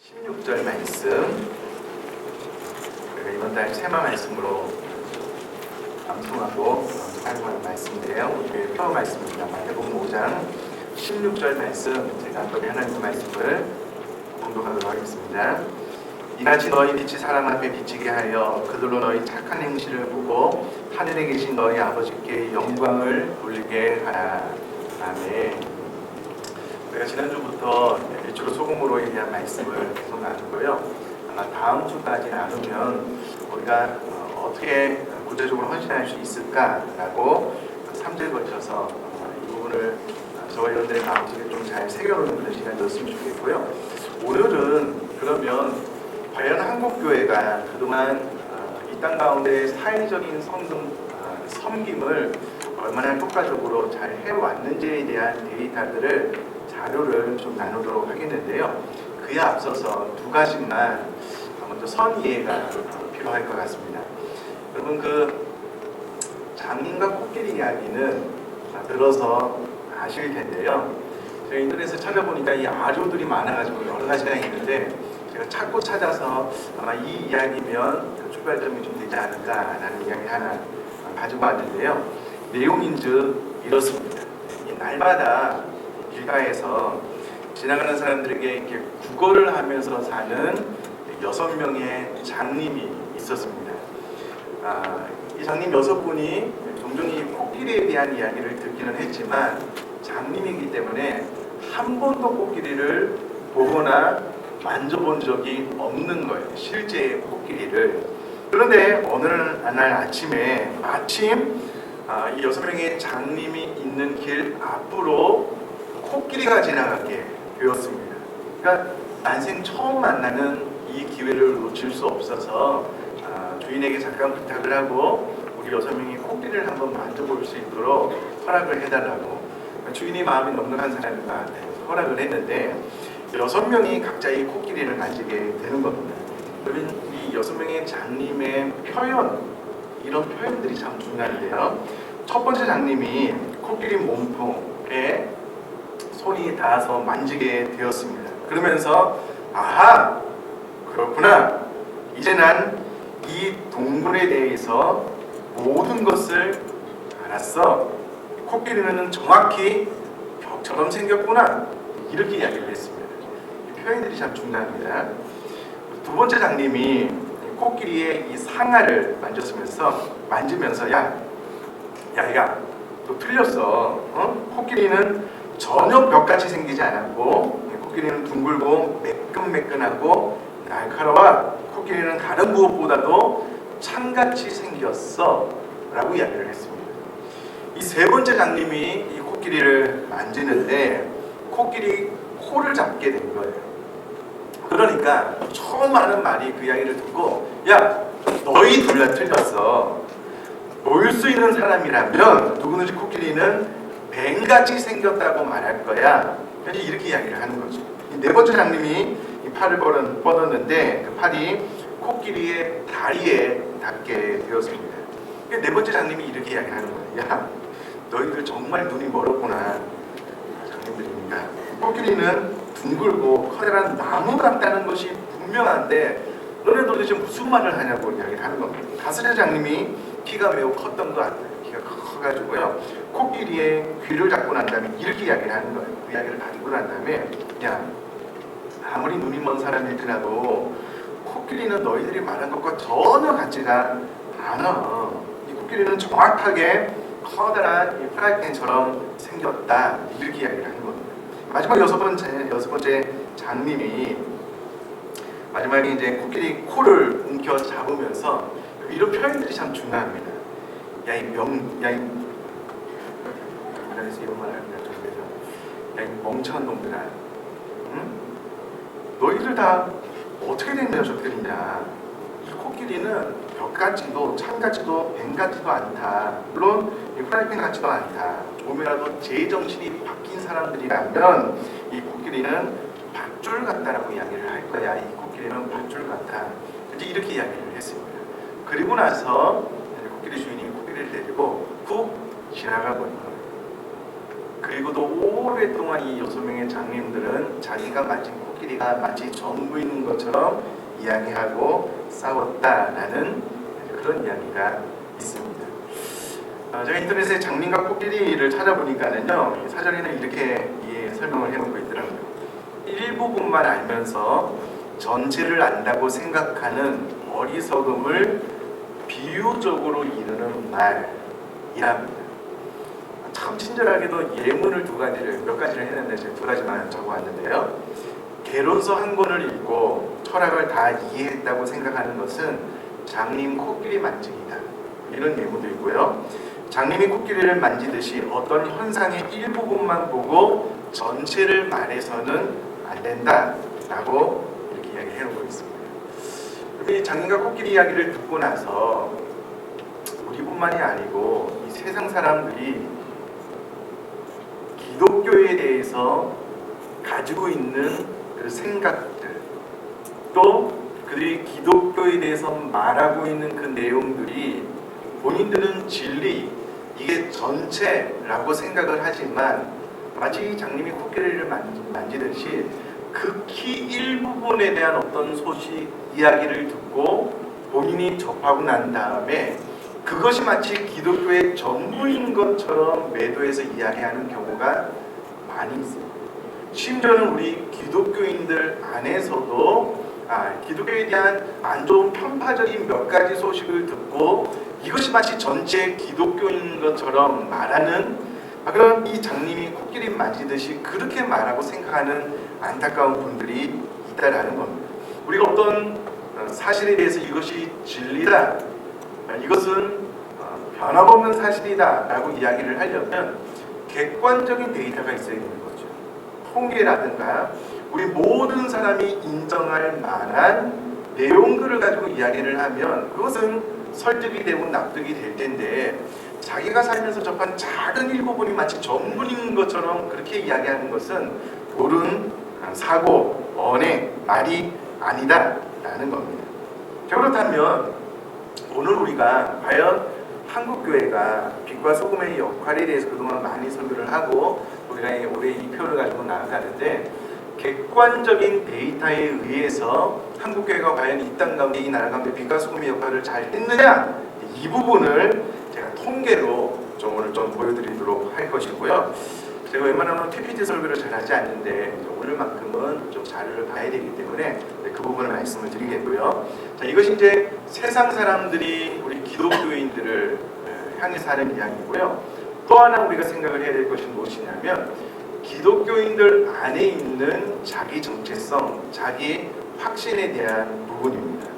16절 말씀, 우리가 이번 달 테마 말씀으로 방송하고 사용하는 말씀인데요. 우리의 표 말씀입니다. 마태복음 5장 16절 말씀, 제가 한번 하나님의 말씀을 공독하도록 하겠습니다. 이같이 너희 빛이 사람 앞에 비치게 하여 그들로 너희 착한 행실을 보고 하늘에 계신 너희 아버지께 영광을 돌리게 하라. 아멘. 우리가 지난주부터 일주로 소금으로에 대한 말씀을 계속 나누고요. 아마 다음 주까지 나누면 우리가 어떻게 구체적으로 헌신할 수 있을까라고 3주에 거쳐서 이 부분을 저와 여러분들의 마음속에 좀 잘 새겨놓는 그런 시간이 되었으면 좋겠고요. 오늘은 그러면 과연 한국교회가 그동안 이 땅 가운데 사회적인 섬김을 얼마나 효과적으로 잘 해왔는지에 대한 데이터들을 자료를 좀 나누도록 하겠는데요. 그에 앞서서 두 가지만 먼저 선이해가 필요할 것 같습니다. 여러분, 그 장님과 코끼리 이야기는 들어서 아실 텐데요. 제가 인터넷에 찾아보니까 이 아조들이 많아가지고 여러 가지가 있는데 제가 찾고 찾아서 아마 이 이야기면 그 출발점이 좀 되지 않을까라는 이야기 하나 가지고 왔는데요. 내용인즉 이렇습니다. 이 날마다 길가에서 지나가는 사람들에게 이렇게 구걸을 하면서 사는 6명의 장님이 있었습니다. 이 장님 6분이 종종 이 코끼리에 대한 이야기를 듣기는 했지만 장님이기 때문에 한 번도 코끼리를 보거나 만져본 적이 없는 거예요. 실제의 코끼리를. 그런데 어느 날 아침에 마침 이 6명의 장님이 있는 길 앞으로 코끼리가 지나가게 되었습니다. 그러니까 난생 처음 만나는 이 기회를 놓칠 수 없어서 주인에게 잠깐 부탁을 하고 우리 6명이 코끼리를 한번 만져볼 수 있도록 허락을 해달라고 주인이 마음이 넉넉한 사람이니까 허락을 했는데 6명이 각자 이 코끼리를 만지게 되는 겁니다. 그러면 이 6명의 장님의 표현, 이런 표현들이 참 중요한데요. 첫 번째 장님이 코끼리 몸통에 손이 닿아서 만지게 되었습니다. 그러면서 아하, 그렇구나. 이제 난 이 동물에 대해서 모든 것을 알았어. 코끼리는 정확히 벽처럼 생겼구나. 이렇게 이야기를 했습니다. 이 표현들이 참 중요합니다. 두 번째 장님이 코끼리의 이 상아를 만지면서 야, 너 틀렸어. 코끼리는 전혀 벽같이 생기지 않았고 코끼리는 둥글고 매끈매끈하고 날카로워. 코끼리는 다른 무엇보다도 창같이 생겼어 라고 이야기를 했습니다. 이 세 번째 장님이 이 코끼리를 만지는데 코끼리 코를 잡게 된 거예요. 그러니까 처음 하는 말이 그 이야기를 듣고 야, 너희 둘 다 틀렸어. 놓을 수 있는 사람이라면 누구든지 코끼리는 뱀같이 생겼다고 말할 거야. 이렇게 이야기를 하는 거죠. 네 번째 장님이 이 팔을 뻗었는데 그 팔이 코끼리의 다리에 닿게 되었습니다. 네 번째 장님이 이렇게 이야기를 하는 거예요. 야, 너희들 정말 눈이 멀었구나. 장님들입니다. 코끼리는 둥글고 커다란 나무 같다는 것이 분명한데 너네 도대체 무슨 말을 하냐고 이야기를 하는 겁니다. 다섯째 장님이 키가 매우 컸던 것 같아요. 키가 커가지고요. 코끼리의 귀를 잡고 난 다음에 이렇게 이야기를 하는 거예요. 그 이야기를 가지고 난 다음에 야, 아무리 눈이 먼 사람일지라도 코끼리는 너희들이 말한 것과 전혀 같지가 않아. 이 코끼리는 정확하게 커다란 이 프라이팬처럼 생겼다. 이렇게 이야기를 하는 겁니다. 마지막 여섯 번째 장님이 마지막에 이제 코끼리 코를 움켜 잡으면서 이런 표현들이 참 중요합니다. 야, 이 멍청한 놈들아. 응? 너희들 다 어떻게 된 녀석들이냐. 이 코끼리는 벽같지도 창같지도 뱀같지도 않다. 물론 프라이팬 같지도 않다. 조금이라도 제정신이 바뀐 사람들이라면 이 코끼리는 밧줄 같다라고 이야기를 할 거야. 이 코끼리는 밧줄 같아. 이제 이렇게 이야기를 했습니다. 그리고 나서 코끼리 주인이 코끼리를 데리고 훅 지나가 버린 거예요. 그리고도 오랫동안 이 6명의 장님들은 자기가 만진 코끼리가 마치 전부인 것처럼 이야기하고 싸웠다라는 그런 이야기가 있습니다. 제가 인터넷에 장님과 코끼리를 찾아보니까는요, 사전에는 이렇게 설명을 해놓고 있더라고요. 일부분만 알면서 전체를 안다고 생각하는 어리석음을 비유적으로 이르는 말이랍니다. 참 친절하게도 예문을 몇 가지를 했는데 제가 2가지만 적어왔는데요. 개론서 한 권을 읽고 철학을 다 이해했다고 생각하는 것은 장님 코끼리 만지기다. 이런 예문도 있고요. 장님이 코끼리를 만지듯이 어떤 현상의 일부분만 보고 전체를 말해서는 안 된다라고 이렇게 이야기해놓고 있습니다. 이 장님과 코끼리 이야기를 듣고 나서 우리뿐만이 아니고 이 세상 사람들이 기독교에 대해서 가지고 있는 그 생각들, 또 그들이 기독교에 대해서 말하고 있는 그 내용들이 본인들은 진리, 이게 전체라고 생각을 하지만 마치 장님이 코끼리를 만지듯이 극히 일부분에 대한 어떤 소식, 이야기를 듣고 본인이 접하고 난 다음에 그것이 마치 기독교의 전부인 것처럼 매도해서 이야기하는 경우가 많이 있습니다. 심지어는 우리 기독교인들 안에서도 기독교에 대한 안 좋은 편파적인 몇 가지 소식을 듣고 이것이 마치 전체 기독교인 것처럼 말하는 그런 이 장님이 코끼리 만지듯이 그렇게 말하고 생각하는 안타까운 분들이 있다라는 겁니다. 우리가 어떤 사실에 대해서 이것이 진리다, 이것은 변함없는 사실이다 라고 이야기를 하려면 객관적인 데이터가 있어야 되는 거죠. 통계라든가 우리 모든 사람이 인정할 만한 내용들을 가지고 이야기를 하면 그것은 설득이 되고 납득이 될 텐데, 자기가 살면서 접한 작은 일부분이 마치 전부인 것처럼 그렇게 이야기하는 것은 옳은 사고, 언행, 말이 아니다라는 겁니다. 그렇다면 오늘 우리가 과연 한국교회가 빛과 소금의 역할에 대해서 그동안 많이 설교를 하고 우리가 올해 이 표를 가지고 나아가는데, 객관적인 데이터에 의해서 한국교회가 과연 이 땅 가운데, 이 나라 가운데 빛과 소금의 역할을 잘 했느냐, 이 부분을 제가 통계로 오늘 좀 보여드리도록 할 것이고요. 제가 웬만하면 PPT 설교를 잘 하지 않는데 오늘만큼은 좀 자료를 봐야 되기 때문에 그 부분을 말씀을 드리겠고요. 자, 이것이 이제 세상 사람들이 우리 기독교인들을 향해서 하는 이야기고요. 또 하나 우리가 생각을 해야 될 것이 무엇이냐면, 기독교인들 안에 있는 자기 정체성, 자기 확신에 대한 부분입니다.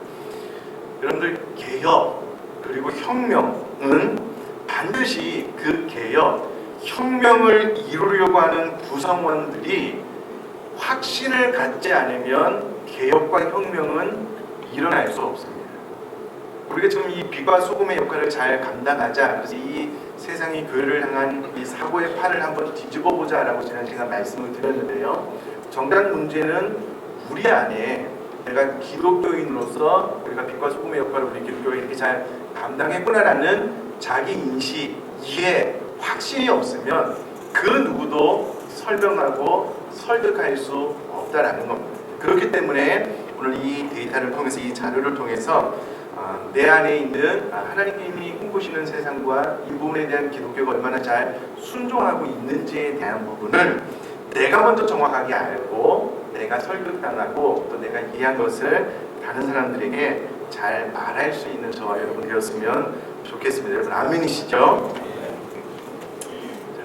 여러분들, 개혁 그리고 혁명은 반드시 그 개혁, 혁명을 이루려고 하는 구성원들이 확신을 갖지 않으면 개혁과 혁명은 일어날 수 없습니다. 우리가 지금 이 빛과 소금의 역할을 잘 감당하자, 그래서 이 세상이 교회를 향한 이 사고의 팔을 한번 뒤집어 보자라고 제가 말씀을 드렸는데요. 정작 문제는 우리 안에 내가 기독교인으로서 우리가 빛과 소금의 역할을 우리 기독교가 이렇게 잘 감당했구나라는 자기 인식, 이해, 확신이 없으면 그 누구도 설명하고 설득할 수 없다라는 겁니다. 그렇기 때문에 오늘 이 데이터를 통해서, 이 자료를 통해서 내 안에 있는 하나님이 꿈꾸시는 세상과 이 부분에 대한 기독교가 얼마나 잘 순종하고 있는지에 대한 부분을 내가 먼저 정확하게 알고 내가 설득당하고 또 내가 이해한 것을 다른 사람들에게 잘 말할 수 있는 저와 여러분 되었으면 좋겠습니다. 여러분 아멘이시죠?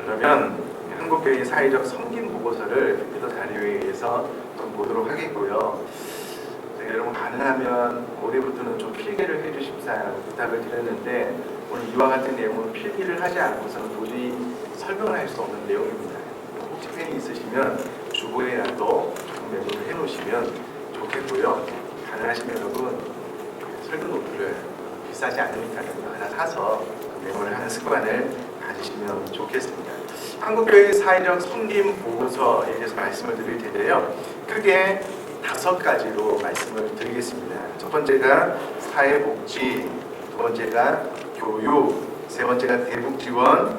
그러면 한국교회 사회적 섬김 보고서를 또 자료에 의해서 좀 보도록 하겠고요. 제가 여러분 가능하면 올해부터는 좀 필기를 해주십사 부탁을 드렸는데, 오늘 이와 같은 내용은 필기를 하지 않고서는 도저히 설명을 할 수 없는 내용입니다. 혹시 펜이 있으시면 주보에라도 메모를 해놓으시면 좋겠고요. 가능하시면 여러분 설교 노트를 비싸지 않으니까 하나 사서 메모를 하는 습관을 가지시면 좋겠습니다. 한국교회 사회적 섬김 보고서에 대해서 말씀을 드릴 텐데요. 크게 5가지로 말씀을 드리겠습니다. 첫 번째가 사회복지, 두 번째가 교육, 세 번째가 대북지원,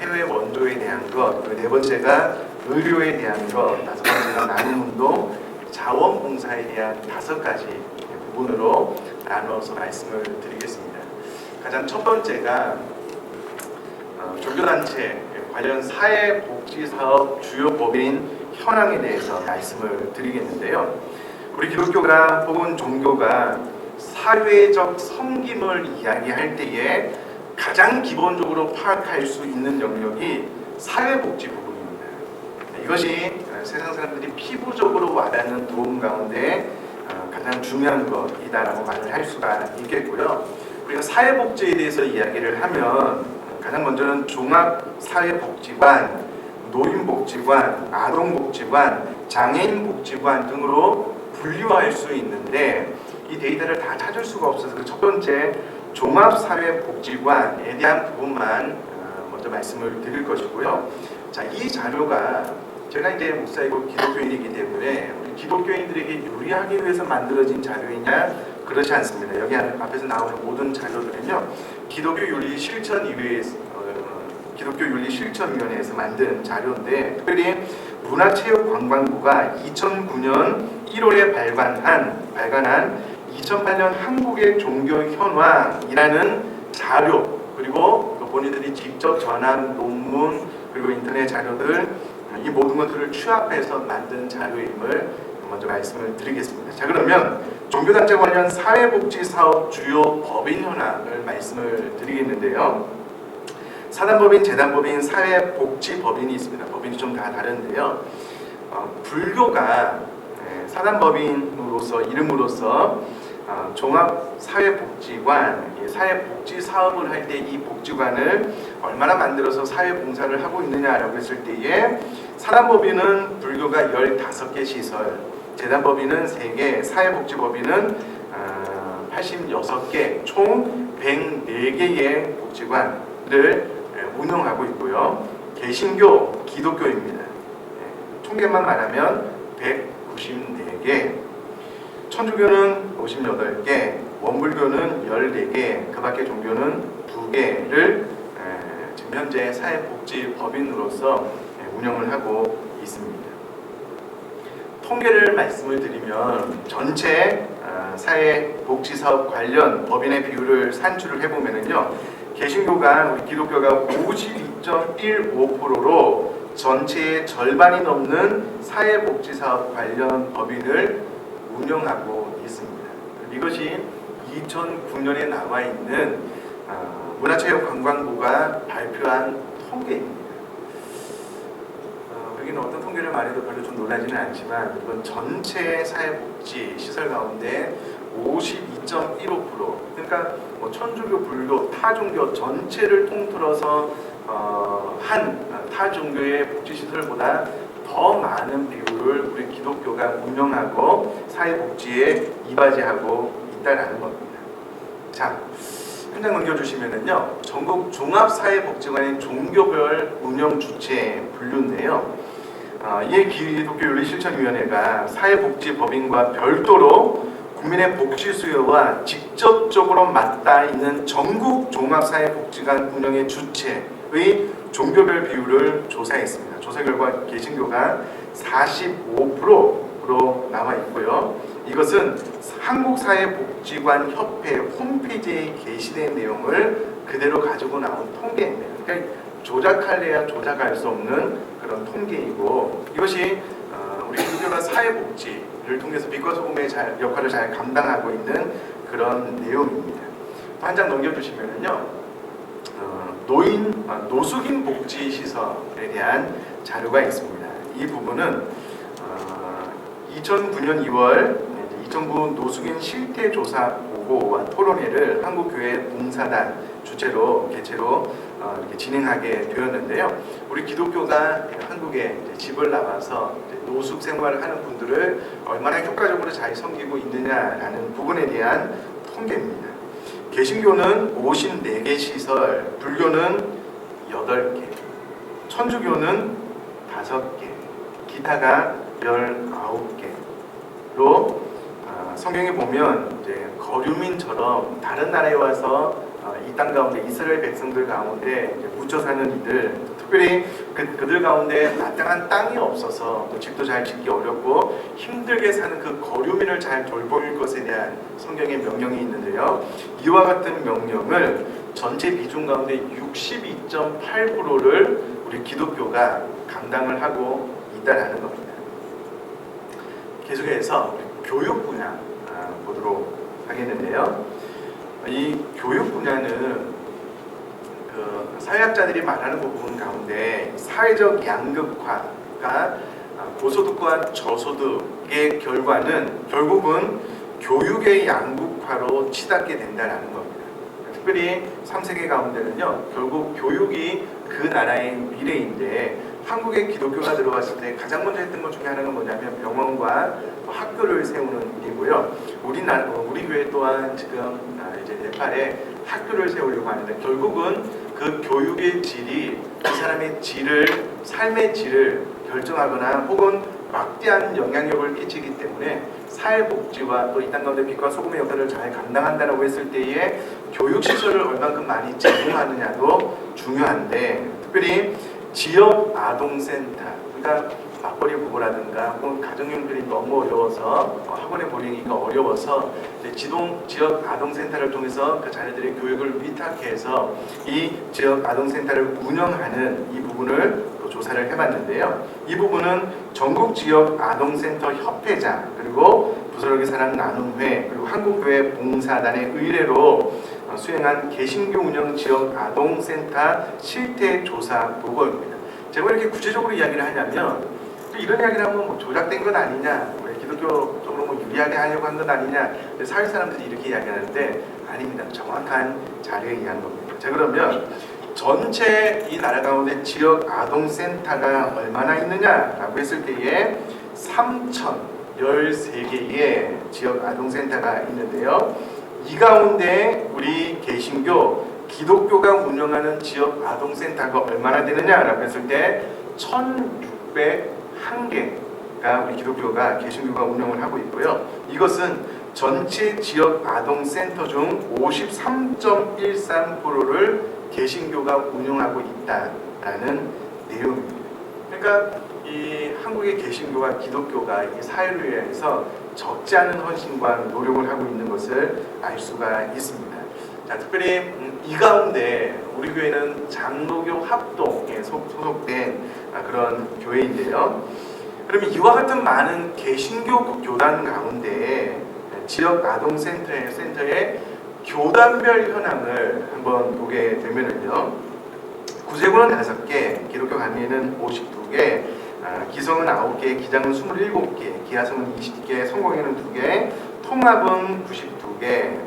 해외 원조에 대한 것, 그리고 네 번째가 의료에 대한 것, 다섯 번째가 나눔운동, 자원봉사에 대한 5가지 부분으로 나누어서 말씀을 드리겠습니다. 가장 첫 번째가 종교단체 관련 사회복지사업 주요 법인 현황에 대해서 말씀을 드리겠는데요. 우리 기독교가 혹은 종교가 사회적 섬김을 이야기할 때에 가장 기본적으로 파악할 수 있는 영역이 사회복지 부분입니다. 이것이 세상 사람들이 피부적으로 와닿는 도움 가운데 가장 중요한 것이다라고 말을 할 수가 있겠고요. 우리가 사회복지에 대해서 이야기를 하면 가장 먼저는 종합사회복지관, 노인복지관, 아동복지관, 장애인복지관 등으로 분류할 수 있는데 이 데이터를 다 찾을 수가 없어서 그 첫 번째 종합사회복지관에 대한 부분만 먼저 말씀을 드릴 것이고요. 자, 이 자료가 제가 이제 목사이고 기독교인이기 때문에 우리 기독교인들에게 유리하기 위해서 만들어진 자료이냐? 그렇지 않습니다. 여기 앞에서 나오는 모든 자료들은요, 기독교윤리실천위원회에서 만든 자료인데, 특별히 문화체육관광부가 2009년 1월에 발간한 2008년 한국의 종교 현황이라는 자료, 그리고 본인들이 직접 전한 논문, 그리고 인터넷 자료들, 이 모든 것들을 취합해서 만든 자료임을 먼저 말씀을 드리겠습니다. 자, 그러면 종교단체 관련 사회복지사업 주요 법인 현황을 말씀을 드리겠는데요. 사단법인, 재단법인, 사회복지법인이 있습니다. 법인이 좀 다 다른데요. 불교가 사단법인으로서 이름으로서 종합사회복지관, 사회복지 사업을 할 때 이 복지관을 얼마나 만들어서 사회봉사를 하고 있느냐라고 했을 때에 사단법인은 불교가 15개 시설, 재단법인은 3개, 사회복지법인은 86개, 총 104개의 복지관을 운영하고 있고요. 개신교, 기독교입니다. 통계만 말하면 194개, 천주교는 58개, 원불교는 14개, 그 밖의 종교는 2개를 지금 현재 사회복지법인으로서 운영을 하고 있습니다. 통계를 말씀을 드리면 전체 사회복지사업 관련 법인의 비율을 산출을 해보면요, 개신교가 우리 기독교가 52.15%로 전체의 절반이 넘는 사회복지사업 관련 법인을 운영하고 있습니다. 이것이 2009년에 나와 있는 문화체육관광부가 발표한 통계입니다. 여기는 어떤 통계를 말해도 별로 좀 놀라지는 않지만 이건 전체 사회복지 시설 가운데 52.15%, 그러니까 천주교, 불교, 타종교 전체를 통틀어서 한 타종교의 복지시설보다 더 많은 비율을 우리 기독교가 운영하고 사회복지에 이바지하고 있다라는 겁니다. 자, 현장 넘겨주시면은요, 전국 종합사회복지관의 종교별 운영 주체 분류인데요. 이에 기독교윤리실천위원회가 사회복지법인과 별도로 국민의 복지 수요와 직접적으로 맞닿아 있는 전국 종합사회복지관 운영의 주체의 종교별 비율을 조사했습니다. 조사 결과 개신교가 45%로 나와 있고요. 이것은 한국사회복지관협회 홈페이지에 게시된 내용을 그대로 가지고 나온 통계입니다. 그러니까 조작할래야 조작할 수 없는 그런 통계이고, 이것이 우리 기독교가 사회복지를 통해서 빛과 소금의 역할을 잘 감당하고 있는 그런 내용입니다. 한 장 넘겨주시면요, 노숙인 복지 시설에 대한 자료가 있습니다. 이 부분은 2009년 2월 이천부 노숙인 실태조사 보고와 토론회를 한국교회 봉사단 주체로 개최로 이렇게 진행하게 되었는데요. 우리 기독교가 한국에 집을 나와서 노숙 생활을 하는 분들을 얼마나 효과적으로 잘 섬기고 있느냐라는 부분에 대한 통계입니다. 개신교는 54개 시설, 불교는 8개, 천주교는 5개, 기타가 19개로 성경에 보면 이제 거류민처럼 다른 나라에 와서 이 땅 가운데 이스라엘 백성들 가운데 이제 묻혀 사는 이들, 특별히 그들 가운데 마땅한 땅이 없어서 또 집도 잘 짓기 어렵고 힘들게 사는 그 거류민을 잘 돌볼 것에 대한 성경의 명령이 있는데요. 이와 같은 명령을 전체 비중 가운데 62.8%를 우리 기독교가 감당을 하고 있다라는 겁니다. 계속해서 교육 분야 보도록 하겠는데요. 이 교육 분야는 사회학자들이 말하는 부분 가운데 사회적 양극화가 고소득과 저소득의 결과는 결국은 교육의 양극화로 치닫게 된다는 겁니다. 특별히 3세계 가운데는요, 결국 교육이 그 나라의 미래인데 한국에 기독교가 들어왔을 때 가장 먼저 했던 것 중에 하나가 뭐냐면 병원과 학교를 세우는 일이고요. 우리 교회 또한 지금 이제 네팔에 학교를 세우려고 하는데 결국은 그 교육의 질이 그 사람의 질을, 삶의 질을 결정하거나 혹은 막대한 영향력을 끼치기 때문에 사회복지와 또 이 땅 가운데 빛과 소금의 역할을 잘 감당한다라고 했을 때에 교육시설을 얼만큼 많이 제공하느냐도 중요한데, 특별히 지역 아동센터, 그러니까 맞벌이 부부라든가 혹은 가정형들이 너무 어려워서 학원에 보내기가 어려워서 지역 아동센터를 통해서 그 자녀들의 교육을 위탁해서 이 지역 아동센터를 운영하는 이 부분을 또 조사를 해봤는데요. 이 부분은 전국 지역 아동센터 협회장, 그리고 부스러기 사랑 나눔회, 그리고 한국교회 봉사단의 의뢰로 수행한 개신교 운영 지역 아동센터 실태 조사 보고입니다. 제가 이렇게 구체적으로 이야기를 하냐면 이런 이야기를 하면 뭐 조작된 것 아니냐, 기독교 쪽으로 뭐 유리하게 하려고 한 것 아니냐, 사회 사람들이 이렇게 이야기하는데 아닙니다. 정확한 자료에 의한 겁니다. 자, 그러면 전체 이 나라 가운데 지역 아동센터가 얼마나 있느냐라고 했을 때에 3,013개의 지역 아동센터가 있는데요. 이 가운데 우리 개신교, 기독교가 운영하는 지역 아동센터가 얼마나 되느냐라고 했을 때 1,601개가 우리 기독교가, 개신교가 운영을 하고 있고요. 이것은 전체 지역 아동센터 중 53.13%를 개신교가 운영하고 있다라는 내용입니다. 그러니까 이 한국의 개신교와 기독교가 이 사회를 위해서 적지 않은 헌신과 노력을 하고 있는 것을 알 수가 있습니다. 자, 특별히 이 가운데 우리 교회는 장로교 합동에 소속된 그런 교회인데요. 그러면 이와 같은 많은 개신교 교단 가운데 지역 아동센터의 교단별 현황을 한번 보게 되면은요, 구세군은 5개, 기독교 강의는 52개, 기성은 9개, 기장은 27개, 기하성은 20개, 성공회는 2개, 통합은 92개,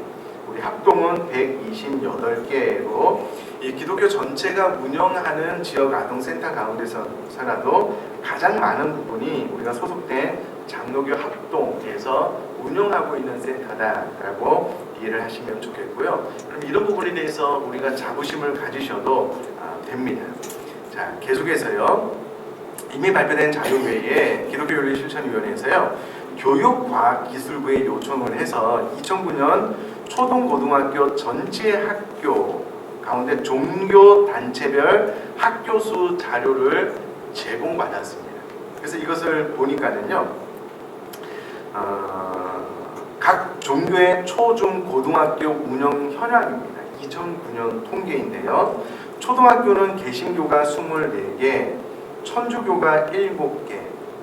우리 합동은 128개로 이 기독교 전체가 운영하는 지역 아동센터 가운데서라도 가장 많은 부분이 우리가 소속된 장로교 합동에서 운영하고 있는 센터다라고 이해를 하시면 좋겠고요. 그럼 이런 부분에 대해서 우리가 자부심을 가지셔도 됩니다. 자, 계속해서요. 이미 발표된 자료 외에 기독교윤리실천위원회에서요, 교육과학기술부에 요청을 해서 2009년 초등고등학교 전체 학교 가운데 종교단체별 학교수 자료를 제공받았습니다. 그래서 이것을 보니까는요, 각 종교의 초, 중, 고등학교 운영 현황입니다. 2009년 통계인데요. 초등학교는 개신교가 24개, 천주교가 7개,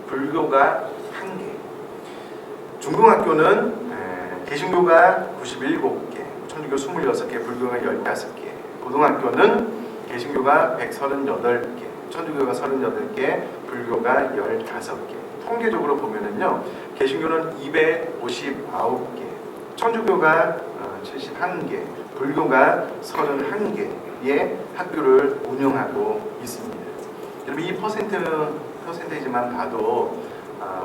불교가 1개. 중등학교는 개신교가 97개, 천주교 26개, 불교가 15개. 고등학교는 개신교가 138개, 천주교가 38개, 불교가 15개. 통계적으로 보면은요, 개신교는 259개, 천주교가 71개, 불교가 31개의 학교를 운영하고 있습니다. 여러분, 이 퍼센테이지만 봐도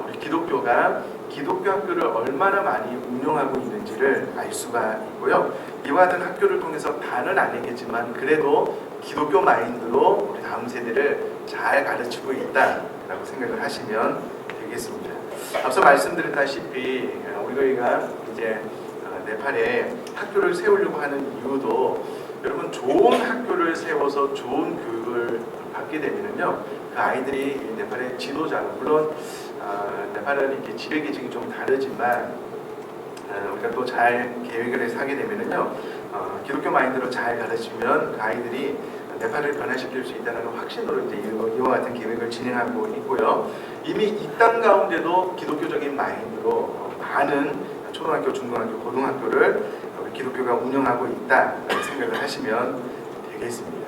우리 기독교가 기독교 학교를 얼마나 많이 운영하고 있는지를 알 수가 있고요. 이와 같은 학교를 통해서 다는 아니겠지만 그래도 기독교 마인드로 우리 다음 세대를 잘 가르치고 있다라고 생각을 하시면 되겠습니다. 앞서 말씀드렸다시피 우리 교회가 이제 네팔에 학교를 세우려고 하는 이유도 여러분 좋은 학교를 세워서 좋은 교육을 받게 되면요, 그 아이들이 네팔의 지도자, 물론 네팔은 이렇게 지배 계층이 좀 다르지만 우리가 또 잘 계획을 해서 하게 되면요, 기독교 마인드로 잘 가르치면 그 아이들이 네팔을 변화시킬 수 있다는 확신으로 이제 이와 같은 계획을 진행하고 있고요. 이미 이 땅 가운데도 기독교적인 마인드로 많은 초등학교, 중고등학교, 고등학교를 우리 기독교가 운영하고 있다라는 생각을 하시면 되겠습니다.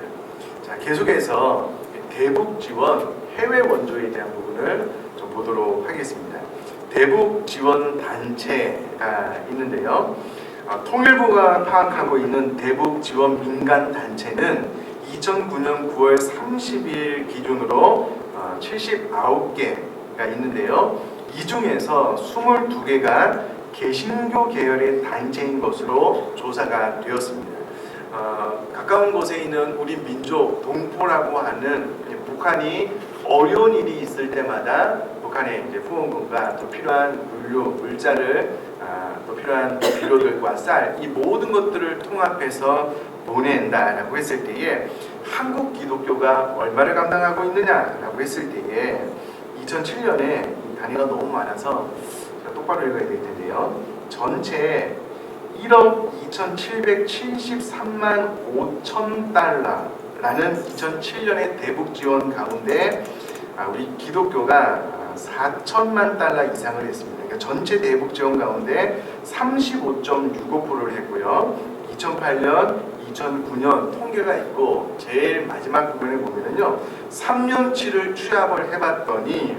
자, 계속해서 대북 지원 해외 원조에 대한 부분을 좀 보도록 하겠습니다. 대북 지원 단체가 있는데요. 통일부가 파악하고 있는 대북 지원 민간 단체는 2009년 9월 30일 기준으로 79개가 있는데요. 이 중에서 22개가 개신교 계열의 단체인 것으로 조사가 되었습니다. 가까운 곳에 있는 우리 민족 동포라고 하는 북한이 어려운 일이 있을 때마다 북한의 이제 후원금과 또 필요한 물류, 물자를 또 필요한 비료들과 쌀, 이 모든 것들을 통합해서 보낸다라고 했을 때에 한국 기독교가 얼마를 감당하고 있느냐라고 했을 때에 2007년에 단위가 너무 많아서 제가 똑바로 읽어야 될 텐데요. 전체 1억 2,773만 5천 달러라는 2007년의 대북 지원 가운데 우리 기독교가 4천만 달러 이상을 했습니다. 그러니까 전체 대북 지원 가운데 35.65%를 했고요. 2008년, 2009년 통계가 있고 제일 마지막 부분에 보면은요, 3년치를 취합을 해봤더니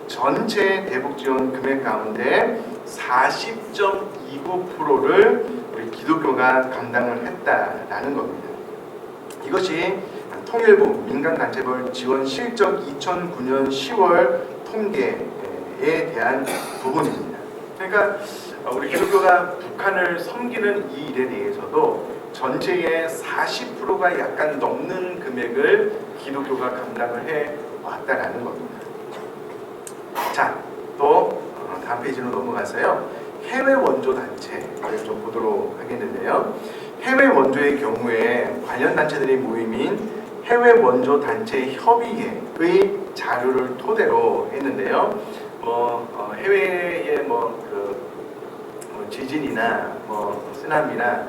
전체 대북 지원 금액 가운데 40.29%를 우리 기독교가 감당을 했다라는 겁니다. 이것이 통일부 민간단체별 지원 실적 2009년 10월 통계에 대한 부분입니다. 그러니까 우리 기독교가 북한을 섬기는 이 일에 대해서도 전체의 40%가 약간 넘는 금액을 기독교가 감당을 해 왔다라는 겁니다. 자, 또 다음 페이지로 넘어가서요, 해외 원조 단체를 좀 보도록 하겠는데요. 해외 원조의 경우에 관련 단체들의 모임인 해외 원조 단체 협의회의 자료를 토대로 했는데요. 해외의 지진이나 쓰나미나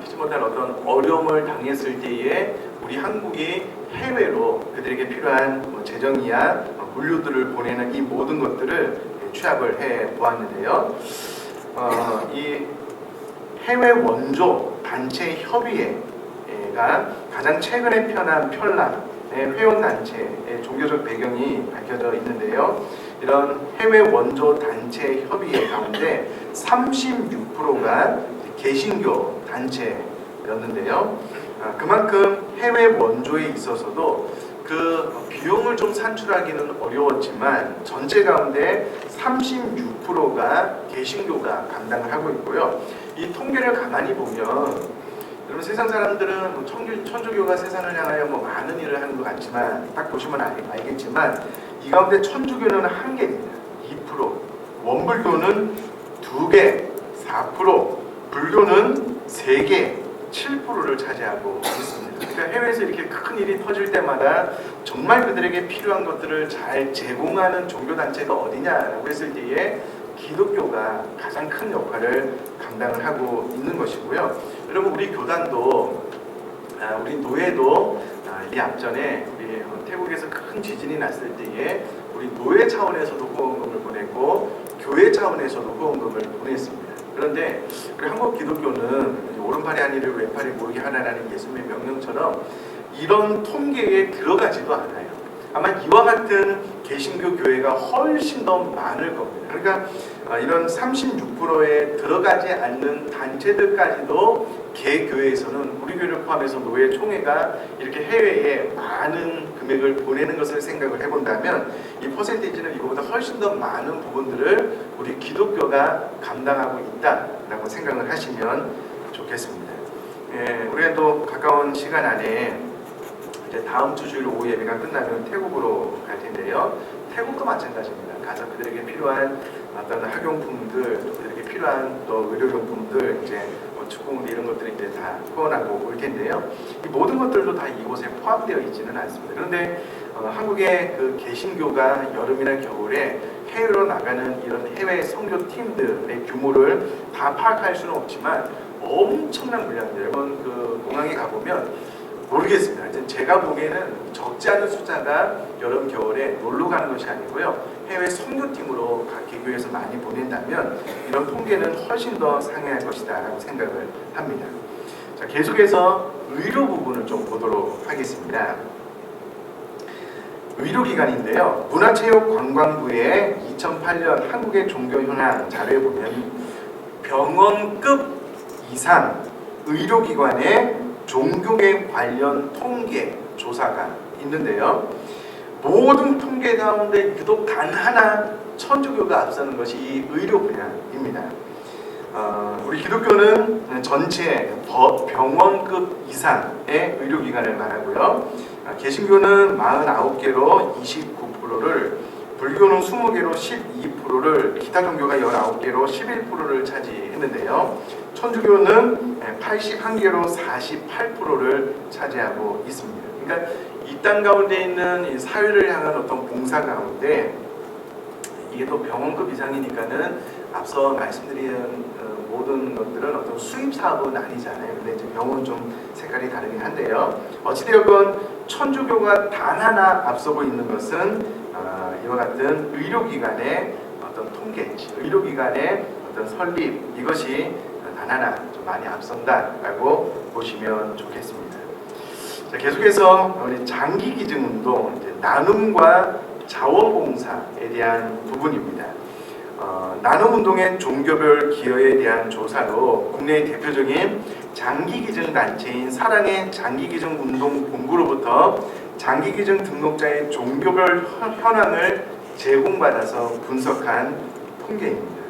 피치 못할 어떤 어려움을 당했을 때에 우리 한국이 해외로 그들에게 필요한 재정이야 물류들을 보내는 이 모든 것들을 취합을 해 보았는데요. 이 해외 원조 단체 협의회가 가장 최근에 편한 편람의 회원단체의 종교적 배경이 밝혀져 있는데요. 이런 해외 원조 단체 협의회 가운데 36%가 개신교 단체였는데요. 그만큼 해외 원조에 있어서도 그 비용을 좀 산출하기는 어려웠지만 전체 가운데 36%가 개신교가 감당을 하고 있고요. 이 통계를 가만히 보면 여러분, 세상 사람들은 천주교가 세상을 향하여 많은 일을 하는 것 같지만 딱 보시면 알겠지만 이 가운데 천주교는 1개입니다. 2%, 원불교는 2개, 4%, 불교는 3개, 7%를 차지하고 있습니다. 그러니까 해외에서 이렇게 큰 일이 터질 때마다 정말 그들에게 필요한 것들을 잘 제공하는 종교단체가 어디냐라고 했을 때에 기독교가 가장 큰 역할을 감당을 하고 있는 것이고요. 여러분, 우리 교단도 우리 노예도 이 앞전에 우리 태국에서 큰 지진이 났을 때에 우리 노예 차원에서도 후원금을 보냈고 교회 차원에서도 후원금을 보냈습니다. 그런데 우리 한국 기독교는 오른팔이 한 일을 왼팔이 모르게 하라는 예수님의 명령처럼 이런 통계에 들어가지도 않아요. 아마 이와 같은 개신교 교회가 훨씬 더 많을 겁니다. 그러니까 이런 36%에 들어가지 않는 단체들까지도 개교회에서는 우리 교회를 포함해서 노예 총회가 이렇게 해외에 많은 금액을 보내는 것을 생각을 해본다면 이 퍼센테이지는 이거보다 훨씬 더 많은 부분들을 우리 기독교가 감당하고 있다라고 생각을 하시면 좋겠습니다. 우리가 또 가까운 시간 안에 이제 다음 주 주일 오후 예배가 끝나면 태국으로 갈 텐데요. 태국도 마찬가지입니다. 가서 그들에게 필요한 어떤 학용품들, 그들에게 필요한 또 의료용품들 이제 뭐 축구공대 이런 것들이 이제 다 후원하고 올 텐데요. 이 모든 것들도 다 이곳에 포함되어 있지는 않습니다. 그런데 한국의 그 개신교가 여름이나 겨울에 해외로 나가는 이런 해외 선교 팀들의 규모를 다 파악할 수는 없지만 엄청난 물량이에요. 여러분 그 공항에 가보면 모르겠습니다. 제가 보기에는 적지 않은 숫자가 여름 겨울에 놀러 가는 것이 아니고요. 해외 선교팀으로 각 개교에서 많이 보낸다면 이런 통계는 훨씬 더 상회할 것이다 라고 생각을 합니다. 자, 계속해서 의료 부분을 좀 보도록 하겠습니다. 의료기관인데요. 문화체육관광부의 2008년 한국의 종교현황 자료에 보면 병원급 이상 의료기관의 종교계 관련 통계 조사가 있는데요. 모든 통계 가운데 유독 단 하나 천주교가 앞서는 것이 이 의료 분야입니다. 우리 기독교는 전체 병원급 이상의 의료기관을 말하고요. 개신교는 49개로 29%를, 불교는 20개로 12%를, 기타 종교가 19개로 11%를 차지했는데요. 천주교는 81개로 48%를 차지하고 있습니다. 그러니까 이 땅 가운데 있는 이 사회를 향한 어떤 봉사 가운데 이게 또 병원급 이상이니까는 앞서 말씀드린 모든 것들은 어떤 수입 사업은 아니잖아요. 근데 이제 병원은 좀 색깔이 다르긴 한데요. 어찌되었건 천주교가 단 하나 앞서고 있는 것은 이와 같은 의료기관의 어떤 통계, 의료기관의 어떤 설립, 이것이 단 하나 좀 많이 앞선다라고 보시면 좋겠습니다. 자, 계속해서 우리 장기기증운동, 나눔과 자원봉사에 대한 부분입니다. 나눔운동의 종교별 기여에 대한 조사로 국내의 대표적인 장기기증 단체인 사랑의 장기기증운동본부로부터 장기기증 등록자의 종교별 현황을 제공받아서 분석한 통계입니다.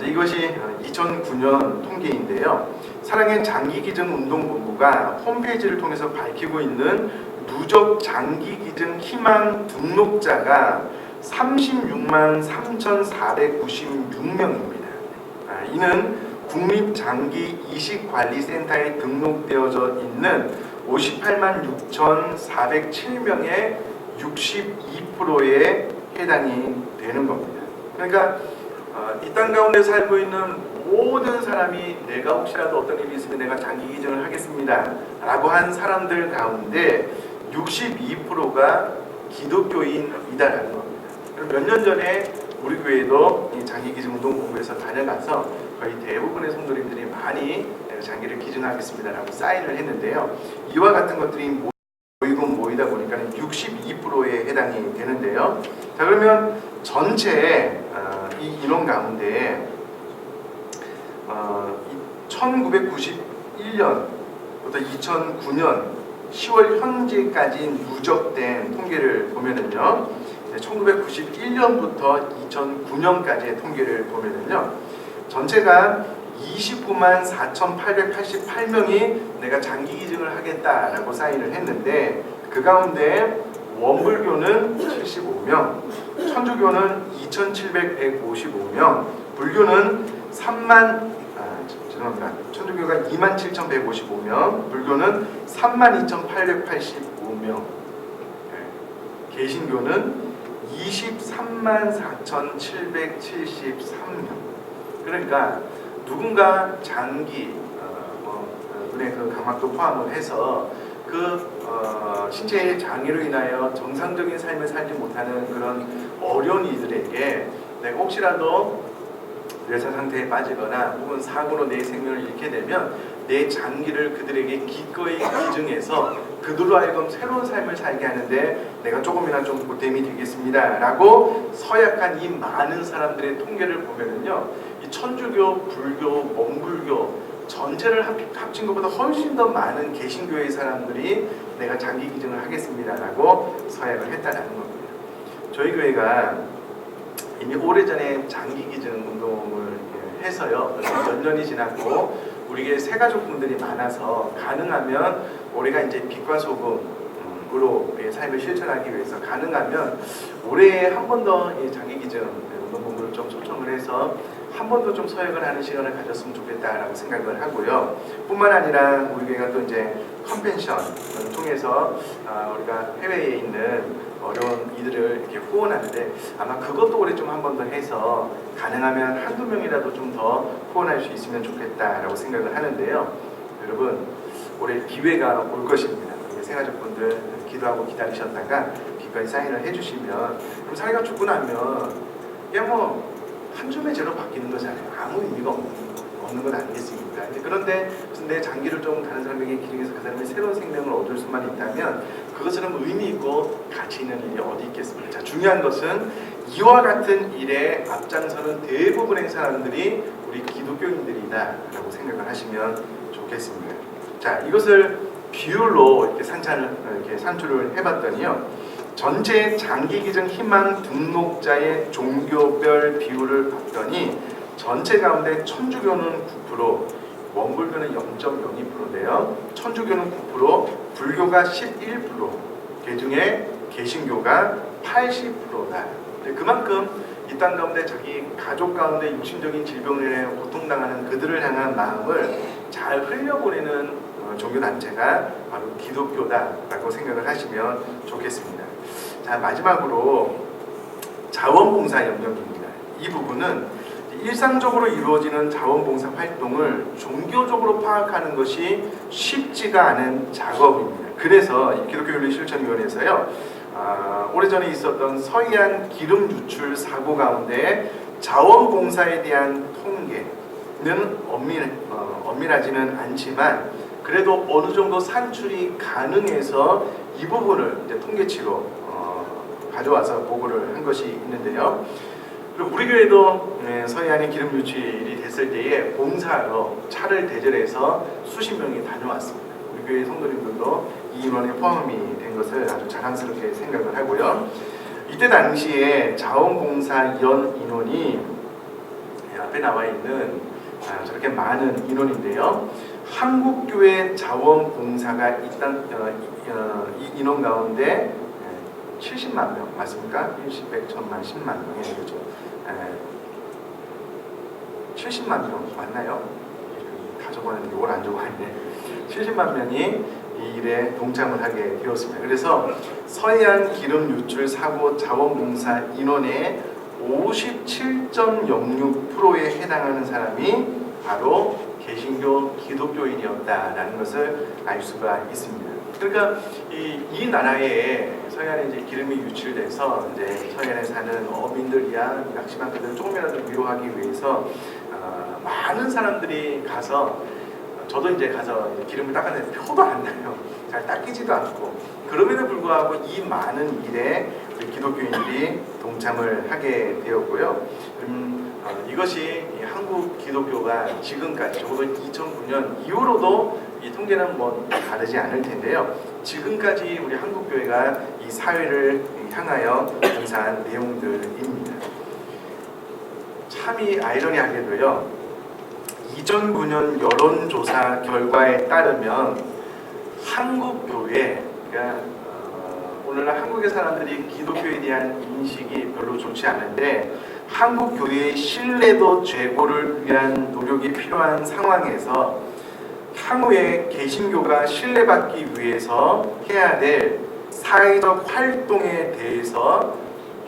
이것이 2009년 통계인데요. 사랑의 장기기증운동본부가 홈페이지를 통해서 밝히고 있는 누적 장기기증 희망 등록자가 36만 3,496명입니다. 이는 국립장기이식관리센터에 등록되어져 있는 58만 6,407명의 62%에 해당이 되는 겁니다. 그러니까 이 땅 가운데 살고 있는 모든 사람이 내가 혹시라도 어떤 일이 있으면 내가 장기기증을 하겠습니다 라고 한 사람들 가운데 62%가 기독교인이다라는 겁니다. 몇 년 전에 우리 교회도 이 장기기증운동본부에서 다녀가서 거의 대부분의 성도님들이 많이 장기를 기증하겠습니다라고 사인을 했는데요. 이와 같은 것들이 모이다 보니까 62%에 해당이 되는데요. 자, 그러면 전체 이 인원 가운데 1991년부터 2009년 10월 현재까지 누적된 통계를 보면은요, 1991년부터 2009년까지의 통계를 보면은요, 전체가 29만 4,888명이 내가 장기기증을 하겠다라고 사인을 했는데, 그 가운데 원불교는 75명, 천주교는 2,755명, 불교는 천주교가 27,155명, 불교는 32,885명, 개신교는 23만 4,773명. 그러니까 누군가 장기, 눈의 그 감압도 포함을 해서 신체의 장애로 인하여 정상적인 삶을 살지 못하는 그런 어려운 이들에게 내가 혹시라도 뇌사 상태에 빠지거나 혹은 사고로 내 생명을 잃게 되면 내 장기를 그들에게 기꺼이 기증해서 그들로 하여금 새로운 삶을 살게 하는데 내가 조금이나 좀 보탬이 되겠습니다 라고 서약한 이 많은 사람들의 통계를 보면은요, 이 천주교, 불교, 몽불교 전체를 합친 것보다 훨씬 더 많은 개신교의 사람들이 내가 장기 기증을 하겠습니다라고 서약을 했다는 겁니다. 저희 교회가 이미 오래전에 장기 기증 운동을 해서요, 몇 년이 지났고 우리 교회 새가족분들이 많아서 가능하면 올해가 이제 빛과 소금으로 삶을 실천하기 위해서 가능하면 올해에 한 번 더 장기 기증 운동본부를 좀 초청을 해서 한 번 더 좀 서역을 하는 시간을 가졌으면 좋겠다라고 생각을 하고요. 뿐만 아니라 우리 교회가 또 이제 컨벤션을 통해서 우리가 해외에 있는 어려운 이들을 이렇게 후원하는데 아마 그것도 올해 좀 한 번 더 해서 가능하면 한두 명이라도 좀 더 후원할 수 있으면 좋겠다라고 생각을 하는데요. 여러분 올해 기회가 올 것입니다. 생활자분들 기도하고 기다리셨다가 기꺼이 사인을 해주시면 그럼 사회가 죽고 나면 그냥 뭐 한 줌의 죄로 바뀌는 거잖아요. 아무 의미가 없는 건 아니겠습니까? 그런데 내 장기를 좀 다른 사람에게 기증해서 그 사람이 새로운 생명을 얻을 수만 있다면 그것처럼 의미 있고 가치 있는 일이 어디 있겠습니까? 자, 중요한 것은 이와 같은 일에 앞장서는 대부분의 사람들이 우리 기독교인들이다라고 생각을 하시면 좋겠습니다. 자, 이것을 비율로 이렇게 산출을 해봤더니요. 전체 장기기증 희망 등록자의 종교별 비율을 봤더니 전체 가운데 천주교는 9%, 원불교는 0.02%인데요. 천주교는 9%, 불교가 11%, 그중에 개신교가 80%다. 그만큼 이 땅 가운데 자기 가족 가운데 육신적인 질병으로 인해 고통당하는 그들을 향한 마음을 잘 흘려보내는 종교단체가 바로 기독교다라고 생각을 하시면 좋겠습니다. 자, 마지막으로 자원봉사 영역입니다. 이 부분은 일상적으로 이루어지는 자원봉사 활동을 종교적으로 파악하는 것이 쉽지가 않은 작업입니다. 그래서 기독교윤리실천위원회에서요, 오래전에 있었던 서해안 기름 유출 사고 가운데 자원봉사에 대한 통계는 엄밀하지는 않지만 그래도 어느 정도 산출이 가능해서 이 부분을 이제 통계치로 가져와서 보고를 한 것이 있는데요. 그리고 우리 교회도 서해안에 기름 유출이 됐을 때에 봉사로 차를 대절해서 수십 명이 다녀왔습니다. 우리 교회 성도님들도 이 인원에 포함이 된 것을 아주 자랑스럽게 생각을 하고요. 이때 당시에 자원봉사 연 인원이 앞에 나와 있는 저렇게 많은 인원인데요. 한국교회 자원봉사가 이 인원 가운데 70만 명 맞습니까? 1십, 100, 1000만, 10만 명이 되죠. 70만 명 맞나요? 다 적어놨는데 이걸 안 적어놨네. 70만 명이 이 일에 동참을 하게 되었습니다. 그래서 서해안 기름 유출 사고 자원봉사 인원의 57.06%에 해당하는 사람이 바로 개신교 기독교인이었다라는 것을 알 수가 있습니다. 그러니까 이 나라에 서해안에 이제 기름이 유출돼서 이제 서해안에 사는 어민들이야 낙심한 그들을 조금이라도 위로하기 위해서 많은 사람들이 가서 저도 이제 가서 기름을 닦아내는데 표도 안 나요. 잘 닦이지도 않고 그럼에도 불구하고 이 많은 일에 우리 기독교인들이 동참을 하게 되었고요. 이것이 한국 기독교가 지금까지 적어도 2009년 이후로도 이 통계는 뭐 다르지 않을 텐데요. 지금까지 우리 한국 교회가 이 사회를 향하여 봉사한 내용들입니다. 참이 아이러니하게도요. 2009년 여론조사 결과에 따르면 한국 교회, 그러니까 오늘날 한국의 사람들이 기독교에 대한 인식이 별로 좋지 않은데 한국 교회의 신뢰도 제고를 위한 노력이 필요한 상황에서 향후에 개신교가 신뢰받기 위해서 해야 될 사회적 활동에 대해서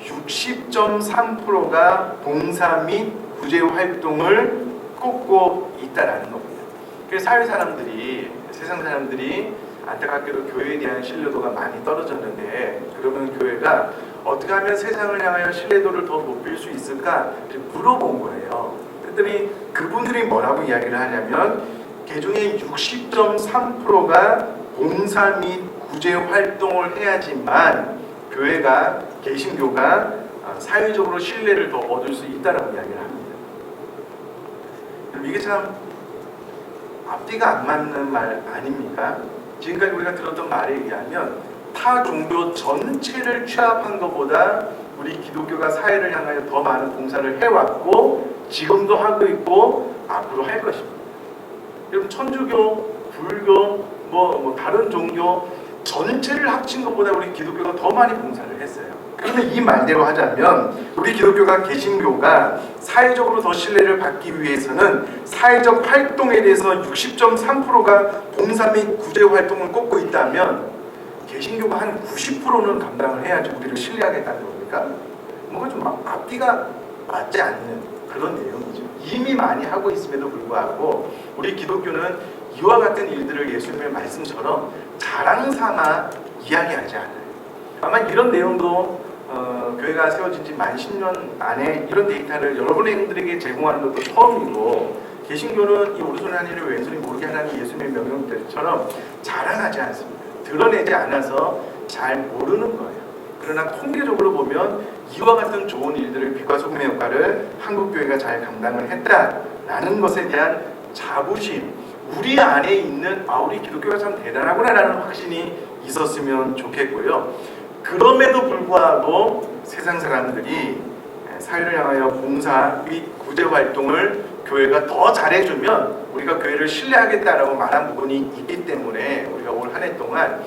60.3%가 봉사 및 구제 활동을 꼽고 있다라는 겁니다. 그래서 사회 사람들이, 세상 사람들이 안타깝게도 교회에 대한 신뢰도가 많이 떨어졌는데 그러면 교회가 어떻게 하면 세상을 향하여 신뢰도를 더 높일 수 있을까 물어본 거예요. 그랬더니 그분들이 뭐라고 이야기를 하냐면 개중에 60.3%가 봉사 및 구제 활동을 해야지만 교회가, 개신교가 사회적으로 신뢰를 더 얻을 수 있다라고 이야기를 합니다. 이게 참 앞뒤가 안 맞는 말 아닙니까? 지금까지 우리가 들었던 말에 의하면 타 종교 전체를 취합한 것보다 우리 기독교가 사회를 향하여 더 많은 봉사를 해왔고 지금도 하고 있고 앞으로 할 것입니다. 여러분 천주교, 불교, 뭐 다른 종교 전체를 합친 것보다 우리 기독교가 더 많이 봉사를 했어요. 그러면 이 말대로 하자면 우리 기독교가 개신교가 사회적으로 더 신뢰를 받기 위해서는 사회적 활동에 대해서 60.3%가 봉사 및 구제 활동을 꼽고 있다면 개신교가 한 90%는 감당을 해야지 우리를 신뢰하겠다는 겁니까? 뭔가 좀 앞뒤가 맞지 않는 그런 내용이죠. 이미 많이 하고 있음에도 불구하고 우리 기독교는 이와 같은 일들을 예수님의 말씀처럼 자랑 삼아 이야기하지 않아요. 아마 이런 내용도 교회가 세워진 지 만 10년 안에 이런 데이터를 여러분들에게 제공하는 것도 처음이고, 개신교는 이 오른손이 하나님을 왼손이 모르게 하라는 예수님의 명령들처럼 자랑하지 않습니다. 드러내지 않아서 잘 모르는 거예요. 그러나 통계적으로 보면 이와 같은 좋은 일들을 빛과 소금의 역할을 한국교회가 잘 감당을 했다라는 것에 대한 자부심, 우리 안에 있는 우리 기독교가 참 대단하구나라는 확신이 있었으면 좋겠고요. 그럼에도 불구하고 세상 사람들이 사회를 향하여 봉사 및 구제 활동을 교회가 더 잘해주면 우리가 교회를 신뢰하겠다라고 말한 부분이 있기 때문에 우리가 올 한 해 동안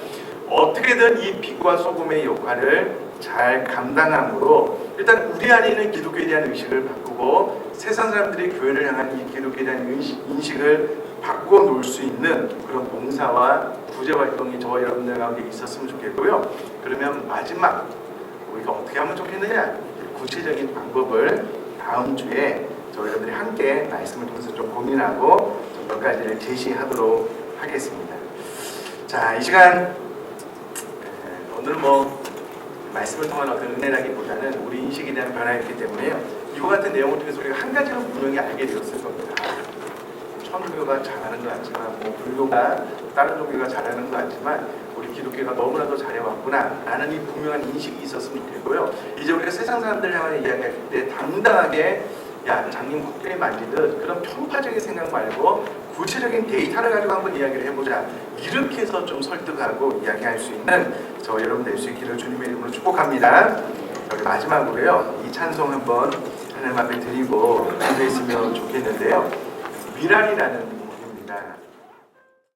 어떻게든 이 빛과 소금의 역할을 잘 감당함으로 일단 우리 안에 있는 기독교에 대한 의식을 바꾸고 세상 사람들이 교회를 향한 이 기독교에 대한 인식을 바꿔놓을 수 있는 그런 봉사와 구제 활동이 저와 여러분들 가운데 있었으면 좋겠고요. 그러면 마지막 우리가 어떻게 하면 좋겠느냐, 구체적인 방법을 다음 주에 저희 여러분들이 함께 말씀을 통해서 좀 고민하고 좀 몇 가지를 제시하도록 하겠습니다. 자, 이 시간 오늘 말씀을 통한 어떤 은혜라기보다는 우리 인식에 대한 변화였기 때문에요. 이와 같은 내용을 통해서 우리가 한 가지는 분명히 알게 되었을 겁니다. 천주교가 잘하는 것 같지만, 불교가 다른 종교가 잘하는 것 같지만 우리 기독교가 너무나도 잘해왔구나라는 이 분명한 인식이 있었으면 좋겠고요. 이제 우리가 세상 사람들 향해 이야기할 때 당당하게 장님 코끼리 만지듯 그런 편파적인 생각 말고 구체적인 데이터를 가지고 한번 이야기를 해보자, 이렇게 해서 좀 설득하고 이야기할 수 있는 저 여러분 될 수 있기를 주님의 이름으로 축복합니다. 우리 마지막으로요, 이 찬송 한번 하나님 앞에 드리고 기도했으면 좋겠는데요. 미랄이라는 곡입니다.